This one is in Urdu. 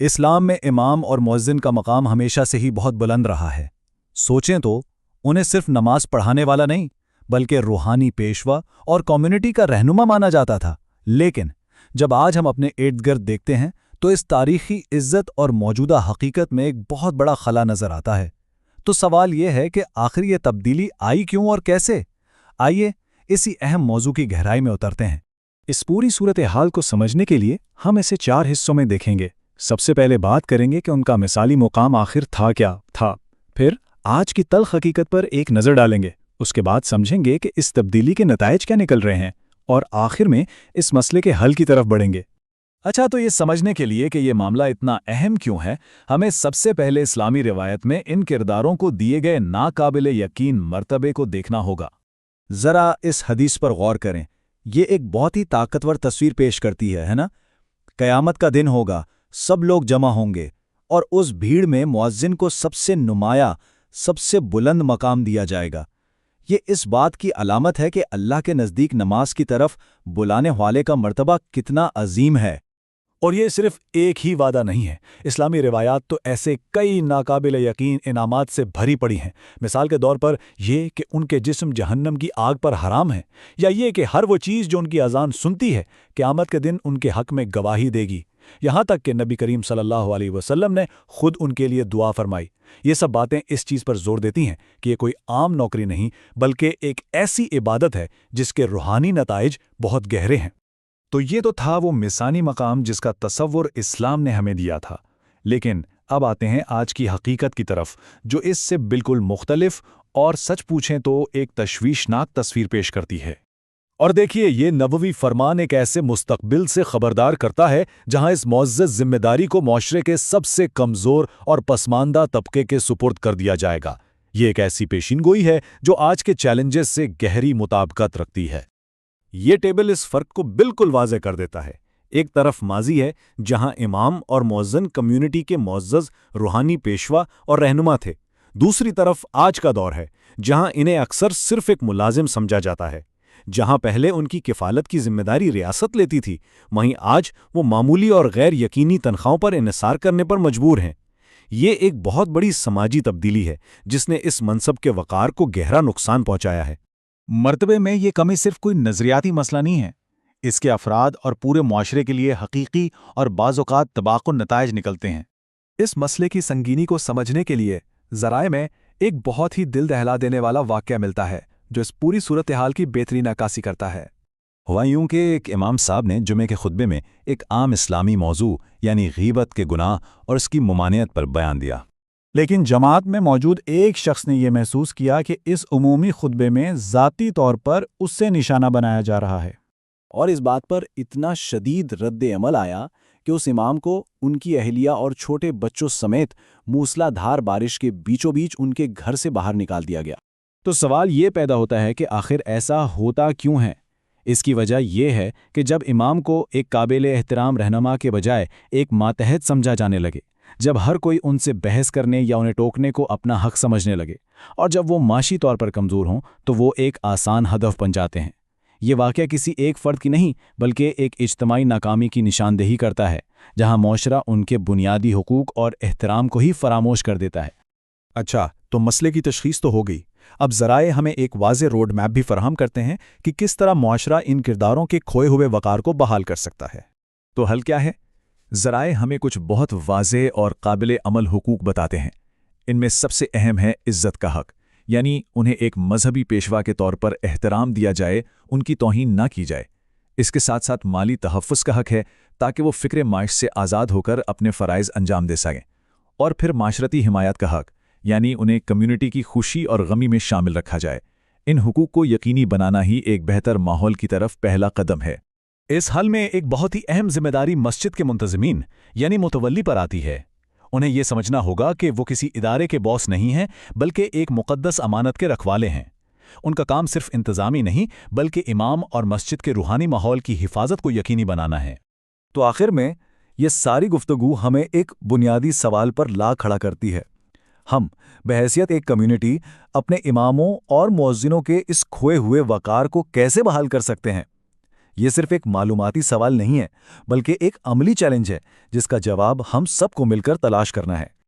اسلام میں امام اور مؤذن کا مقام ہمیشہ سے ہی بہت بلند رہا ہے۔ سوچیں تو انہیں صرف نماز پڑھانے والا نہیں بلکہ روحانی پیشوا اور کمیونٹی کا رہنما مانا جاتا تھا۔ لیکن جب آج ہم اپنے ارد گرد دیکھتے ہیں تو اس تاریخی عزت اور موجودہ حقیقت میں ایک بہت بڑا خلا نظر آتا ہے۔ تو سوال یہ ہے کہ آخر یہ تبدیلی آئی کیوں اور کیسے؟ آئیے اسی اہم موضوع کی گہرائی میں اترتے ہیں۔ اس پوری صورتحال کو سمجھنے کے لیے ہم اسے 4 حصوں میں دیکھیں گے۔ سب سے پہلے بات کریں گے کہ ان کا مثالی مقام آخر تھا کیا تھا، پھر آج کی تلخ حقیقت پر ایک نظر ڈالیں گے، اس کے بعد سمجھیں گے کہ اس تبدیلی کے نتائج کیا نکل رہے ہیں، اور آخر میں اس مسئلے کے حل کی طرف بڑھیں گے۔ اچھا، تو یہ سمجھنے کے لیے کہ یہ معاملہ اتنا اہم کیوں ہے، ہمیں سب سے پہلے اسلامی روایت میں ان کرداروں کو دیے گئے ناقابل یقین مرتبے کو دیکھنا ہوگا۔ ذرا اس حدیث پر غور کریں، یہ ایک بہت ہی طاقتور تصویر پیش کرتی ہے نا؟ قیامت کا دن ہوگا، سب لوگ جمع ہوں گے، اور اس بھیڑ میں مؤذن کو سب سے نمایاں، سب سے بلند مقام دیا جائے گا۔ یہ اس بات کی علامت ہے کہ اللہ کے نزدیک نماز کی طرف بلانے والے کا مرتبہ کتنا عظیم ہے۔ اور یہ صرف ایک ہی وعدہ نہیں ہے، اسلامی روایات تو ایسے کئی ناقابل یقین انعامات سے بھری پڑی ہیں۔ مثال کے طور پر یہ کہ ان کے جسم جہنم کی آگ پر حرام ہیں، یا یہ کہ ہر وہ چیز جو ان کی اذان سنتی ہے قیامت کے دن ان کے حق میں گواہی دے گی، یہاں تک کہ نبی کریم صلی اللہ علیہ وسلم نے خود ان کے لیے دعا فرمائی۔ یہ سب باتیں اس چیز پر زور دیتی ہیں کہ یہ کوئی عام نوکری نہیں بلکہ ایک ایسی عبادت ہے جس کے روحانی نتائج بہت گہرے ہیں۔ تو یہ تو تھا وہ مثالی مقام جس کا تصور اسلام نے ہمیں دیا تھا، لیکن اب آتے ہیں آج کی حقیقت کی طرف، جو اس سے بالکل مختلف اور سچ پوچھیں تو ایک تشویشناک تصویر پیش کرتی ہے۔ اور دیکھیے، یہ نبوی فرمان ایک ایسے مستقبل سے خبردار کرتا ہے جہاں اس معزز ذمہ داری کو معاشرے کے سب سے کمزور اور پسماندہ طبقے کے سپرد کر دیا جائے گا۔ یہ ایک ایسی پیشین گوئی ہے جو آج کے چیلنجز سے گہری مطابقت رکھتی ہے۔ یہ ٹیبل اس فرق کو بالکل واضح کر دیتا ہے۔ ایک طرف ماضی ہے جہاں امام اور مؤذن کمیونٹی کے معزز روحانی پیشوا اور رہنما تھے، دوسری طرف آج کا دور ہے جہاں انہیں اکثر صرف ایک ملازم سمجھا جاتا ہے۔ جہاں پہلے ان کی کفالت کی ذمہ داری ریاست لیتی تھی، وہیں آج وہ معمولی اور غیر یقینی تنخواہوں پر انحصار کرنے پر مجبور ہیں۔ یہ ایک بہت بڑی سماجی تبدیلی ہے جس نے اس منصب کے وقار کو گہرا نقصان پہنچایا ہے۔ مرتبے میں یہ کمی صرف کوئی نظریاتی مسئلہ نہیں ہے، اس کے افراد اور پورے معاشرے کے لیے حقیقی اور بعض اوقات تباہ نتائج نکلتے ہیں۔ اس مسئلے کی سنگینی کو سمجھنے کے لیے ذرائع میں ایک بہت ہی دل دہلا دینے والا واقعہ ملتا ہے جو اس پوری صورتحال کی بہترین عکاسی کرتا ہے۔ ہوا یوں کہ ایک امام صاحب نے جمعے کے خطبے میں ایک عام اسلامی موضوع یعنی غیبت کے گناہ اور اس کی ممانعت پر بیان دیا۔ لیکن جماعت میں موجود ایک شخص نے یہ محسوس کیا کہ اس عمومی خطبے میں ذاتی طور پر اس سے نشانہ بنایا جا رہا ہے، اور اس بات پر اتنا شدید رد عمل آیا کہ اس امام کو ان کی اہلیہ اور چھوٹے بچوں سمیت موسلا دھار بارش کے بیچوں بیچ ان کے گھر سے باہر نکال دیا گیا۔ تو سوال یہ پیدا ہوتا ہے کہ آخر ایسا ہوتا کیوں ہے؟ اس کی وجہ یہ ہے کہ جب امام کو ایک قابل احترام رہنما کے بجائے ایک ماتحت سمجھا جانے لگے، جب ہر کوئی ان سے بحث کرنے یا انہیں ٹوکنے کو اپنا حق سمجھنے لگے، اور جب وہ معاشی طور پر کمزور ہوں تو وہ ایک آسان ہدف بن جاتے ہیں۔ یہ واقعہ کسی ایک فرد کی نہیں بلکہ ایک اجتماعی ناکامی کی نشاندہی کرتا ہے، جہاں معاشرہ ان کے بنیادی حقوق اور احترام کو ہی فراموش کر دیتا ہے۔ اچھا، تو مسئلے کی تشخیص تو ہو گئی، اب ذرائع ہمیں ایک واضح روڈ میپ بھی فراہم کرتے ہیں کہ کس طرح معاشرہ ان کرداروں کے کھوئے ہوئے وقار کو بحال کر سکتا ہے۔ تو حل کیا ہے؟ ذرائع ہمیں کچھ بہت واضح اور قابل عمل حقوق بتاتے ہیں۔ ان میں سب سے اہم ہے عزت کا حق، یعنی انہیں ایک مذہبی پیشوا کے طور پر احترام دیا جائے، ان کی توہین نہ کی جائے۔ اس کے ساتھ ساتھ مالی تحفظ کا حق ہے تاکہ وہ فکر معاش سے آزاد ہو کر اپنے فرائض انجام دے سکیں، اور پھر معاشرتی حمایت کا حق، یعنی انہیں کمیونٹی کی خوشی اور غمی میں شامل رکھا جائے۔ ان حقوق کو یقینی بنانا ہی ایک بہتر ماحول کی طرف پہلا قدم ہے۔ اس حل میں ایک بہت ہی اہم ذمہ داری مسجد کے منتظمین یعنی متولی پر آتی ہے۔ انہیں یہ سمجھنا ہوگا کہ وہ کسی ادارے کے باس نہیں ہیں بلکہ ایک مقدس امانت کے رکھوالے ہیں۔ ان کا کام صرف انتظامی نہیں بلکہ امام اور مسجد کے روحانی ماحول کی حفاظت کو یقینی بنانا ہے۔ تو آخر میں یہ ساری گفتگو ہمیں ایک بنیادی سوال پر لا کھڑا کرتی ہے۔ ہم بحیثیت ایک کمیونٹی اپنے اماموں اور مؤذنوں کے اس کھوئے ہوئے وقار کو کیسے بحال کر سکتے ہیں؟ یہ صرف ایک معلوماتی سوال نہیں ہے، بلکہ ایک عملی چیلنج ہے جس کا جواب ہم سب کو مل کر تلاش کرنا ہے۔